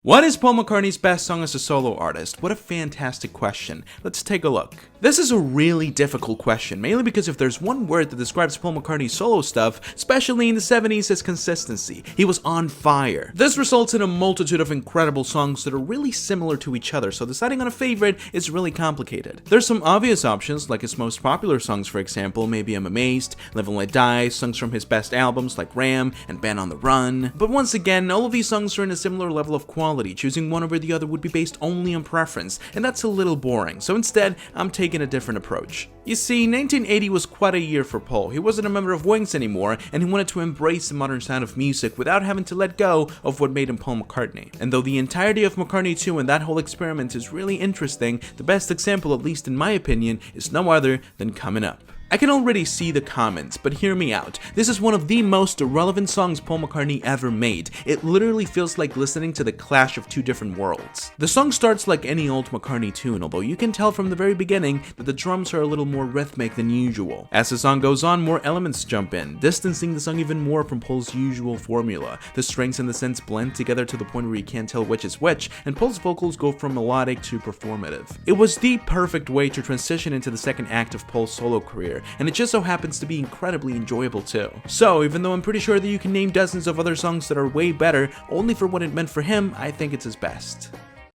What is Paul McCartney's best song as a solo artist? What a fantastic question. Let's take a look. This is a really difficult question, mainly because if there's one word that describes Paul McCartney's solo stuff, especially in the 70s, it's consistency. He was on fire. This results in a multitude of incredible songs that are really similar to each other, so deciding on a favorite is really complicated. There's some obvious options, like his most popular songs, for example, Maybe I'm Amazed, Live and Let Die, songs from his best albums like Ram and Band on the Run. But once again, all of these songs are in a similar level of quality. Choosing one over the other would be based only on preference, and that's a little boring, so instead, I'm taking a different approach. You see, 1980 was quite a year for Paul. He wasn't a member of Wings anymore, and he wanted to embrace the modern sound of music without having to let go of what made him Paul McCartney. And though the entirety of McCartney 2 and that whole experiment is really interesting, the best example, at least in my opinion, is no other than Coming Up. I can already see the comments, but hear me out. This is one of the most irrelevant songs Paul McCartney ever made. It literally feels like listening to the clash of two different worlds. The song starts like any old McCartney tune, although you can tell from the very beginning that the drums are a little more rhythmic than usual. As the song goes on, more elements jump in, distancing the song even more from Paul's usual formula. The strings and the synths blend together to the point where you can't tell which is which, and Paul's vocals go from melodic to performative. It was the perfect way to transition into the second act of Paul's solo career, and it just so happens to be incredibly enjoyable too. So, even though I'm pretty sure that you can name dozens of other songs that are way better, only for what it meant for him, I think it's his best.